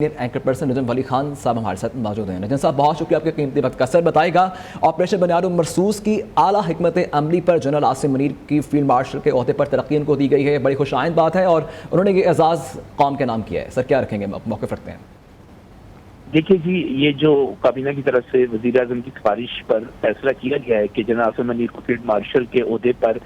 Anchor person نجم ولی خان صاحب ہمارے ساتھ موجود ہیں۔ نجم صاحب بہت شکریہ آپ کے قیمتی وقت کا۔ سر بتائے گا آپریشن بنیاد مرصوص کی اعلیٰ حکمت عملی پر جنرل عاصم منیر کی فیلڈ مارشل کے عہدے پر ترقی ان کو دی گئی ہے، بڑی خوش آئند بات ہے، اور انہوں نے یہ اعزاز قوم کے نام کیا ہے۔ سر کیا رکھیں گے، موقف رکھتے ہیں؟ دیکھیے جی، یہ جو کابینہ کی طرف سے وزیر اعظم کی سفارش پر فیصلہ کیا گیا ہے کہ جنرل عاصم منیر کو فیلڈ مارشل کے عہدے پر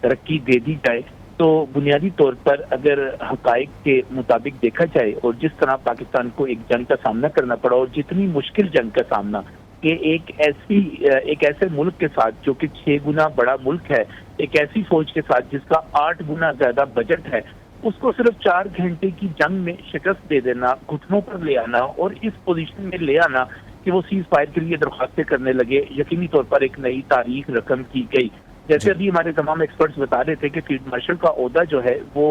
ترقی دے دی جائے، تو بنیادی طور پر اگر حقائق کے مطابق دیکھا جائے اور جس طرح پاکستان کو ایک جنگ کا سامنا کرنا پڑا، اور جتنی مشکل جنگ کا سامنا کہ ایک ایسے ملک کے ساتھ جو کہ 6 گنا بڑا ملک ہے، ایک ایسی فوج کے ساتھ جس کا 8 گنا زیادہ بجٹ ہے، اس کو صرف 4 گھنٹے کی جنگ میں شکست دے دینا، گھٹنوں پر لے آنا اور اس پوزیشن میں لے آنا کہ وہ سیز فائر کے لیے درخواستیں کرنے لگے، یقینی طور پر ایک نئی تاریخ رقم کی گئی۔ جیسے ابھی ہمارے تمام ایکسپرٹس بتا رہے تھے کہ فیلڈ مارشل کا عہدہ جو ہے وہ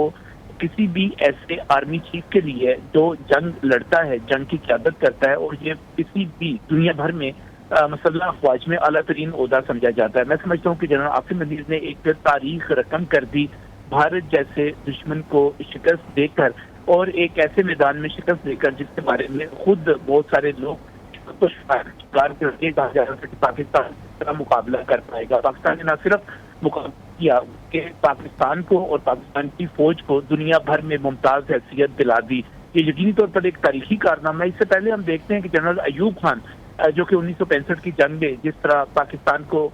کسی بھی ایسے آرمی چیف کے لیے جو جنگ لڑتا ہے، جنگ کی قیادت کرتا ہے، اور یہ کسی بھی دنیا بھر میں مسلح افواج میں اعلیٰ ترین عہدہ سمجھا جاتا ہے۔ میں سمجھتا ہوں کہ جنرل عاصم منیر نے ایک تاریخ رقم کر دی، بھارت جیسے دشمن کو شکست دے کر، اور ایک ایسے میدان میں شکست دے کر جس کے بارے میں خود بہت سارے لوگ کار کرتے کہا جا رہا تھا کہ پاکستان کا مقابلہ کر پائے گا۔ پاکستان نے نہ صرف مقابلہ کیا کہ پاکستان کو اور پاکستان کی فوج کو دنیا بھر میں ممتاز حیثیت دلا دی۔ یہ یقینی طور پر ایک تاریخی کارنامہ ہے۔ اس سے پہلے ہم دیکھتے ہیں کہ جنرل ایوب خان جو کہ 1965 کی جنگ میں جس طرح پاکستان کو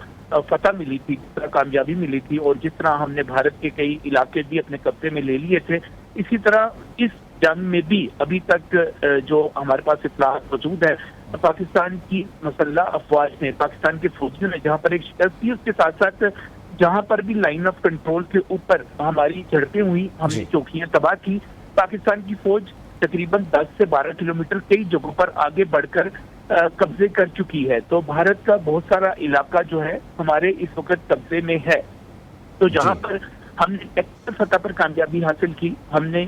فتح ملی تھی، جس طرح کامیابی ملی تھی، اور جس طرح ہم نے بھارت کے کئی علاقے بھی اپنے قبضے میں لے لیے تھے، اسی طرح اس جنگ میں بھی ابھی تک جو ہمارے پاس اطلاعات موجود ہے، پاکستان کی مسلح افواج نے، پاکستان کے فوجیوں نے جہاں پر ایک شکست دی، اس کے ساتھ ساتھ جہاں پر بھی لائن آف کنٹرول کے اوپر ہماری جھڑپیں ہوئی، ہم نے چوکیاں تباہ کی، پاکستان کی فوج تقریباً 10 سے 12 کلومیٹر کئی جگہوں پر آگے بڑھ کر قبضے کر چکی ہے۔ تو بھارت کا بہت سارا علاقہ جو ہے ہمارے اس وقت قبضے میں ہے۔ تو جہاں پر ہم نے ٹیکٹیکل سطح پر کامیابی حاصل کی، ہم نے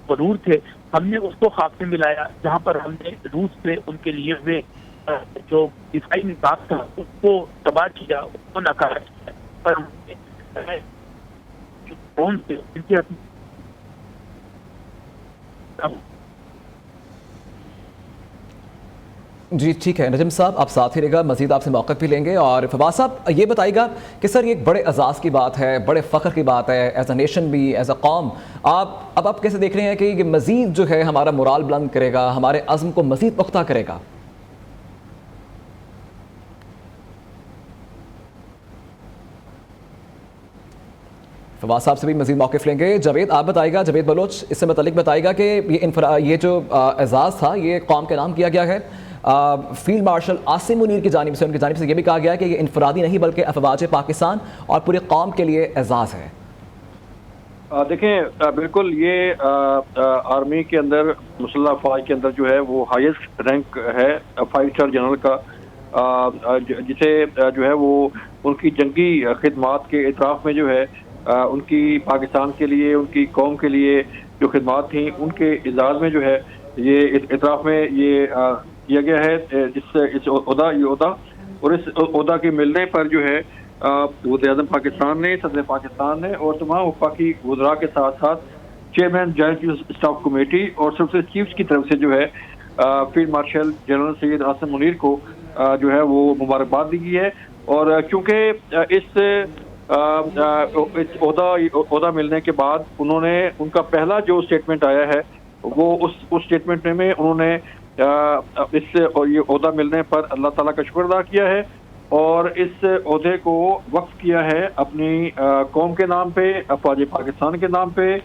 ضرور تھے، ہم نے اس کو خاک میں ملایا، جہاں پر ہم نے روس سے ان کے لیے ہوئے جو دفاعی نظام تھا اس کو تباہ کیا، اس کو ناکارہ کیا، پر جی ٹھیک ہے نجم صاحب، آپ ساتھ ہی رہے گا، مزید آپ سے موقف بھی لیں گے۔ اور فواز صاحب یہ بتائیے گا کہ سر یہ ایک بڑے اعزاز کی بات ہے، بڑے فخر کی بات ہے، ایز اے نیشن بھی، ایز اے قوم، آپ کیسے دیکھ رہے ہیں کہ یہ مزید جو ہے ہمارا مورال بلند کرے گا، ہمارے عزم کو مزید پختہ کرے گا؟ فواز صاحب سے بھی مزید موقف لیں گے۔ جاوید آپ بتائے گا، جاوید بلوچ اس سے متعلق بتائے گا کہ یہ جو اعزاز تھا یہ قوم کے نام کیا گیا ہے، فیلڈ مارشل عاصم منیر کی جانب سے، ان کی جانب سے یہ بھی کہا گیا کہ یہ انفرادی نہیں بلکہ افواج پاکستان اور پورے قوم کے لیے اعزاز ہے۔ دیکھیں بالکل یہ آرمی کے اندر، مسلح افواج کے اندر جو ہے وہ ہائیسٹ رینک ہے 5 اسٹار جنرل کا، جسے جو ہے وہ ان کی جنگی خدمات کے اعتراف میں جو ہے ان کی پاکستان کے لیے، ان کی قوم کے لیے جو خدمات تھیں ان کے اعزاز میں جو ہے یہ اعتراف میں یہ کیا گیا ہے، جس سے اس عہدہ اور اس عہدہ کے ملنے پر جو ہے وزیر اعظم پاکستان نے، صدر پاکستان نے اور تمام وفاقی وزراء کے ساتھ ساتھ چیئرمین جوائنٹ اسٹاف کمیٹی اور سروسز چیفز کی طرف سے جو ہے field marshal general Syed Asim Munir کو جو ہے وہ مبارکباد دی گئی ہے۔ اور چونکہ اس عہدہ ملنے کے بعد ان کا پہلا جو اسٹیٹمنٹ آیا ہے وہ اس اسٹیٹمنٹ میں انہوں نے اس یہ عہدہ ملنے پر اللہ تعالیٰ کا شکر ادا کیا ہے، اور اس عہدے کو وقف کیا ہے اپنی قوم کے نام پہ، افواج پاکستان کے نام پہ،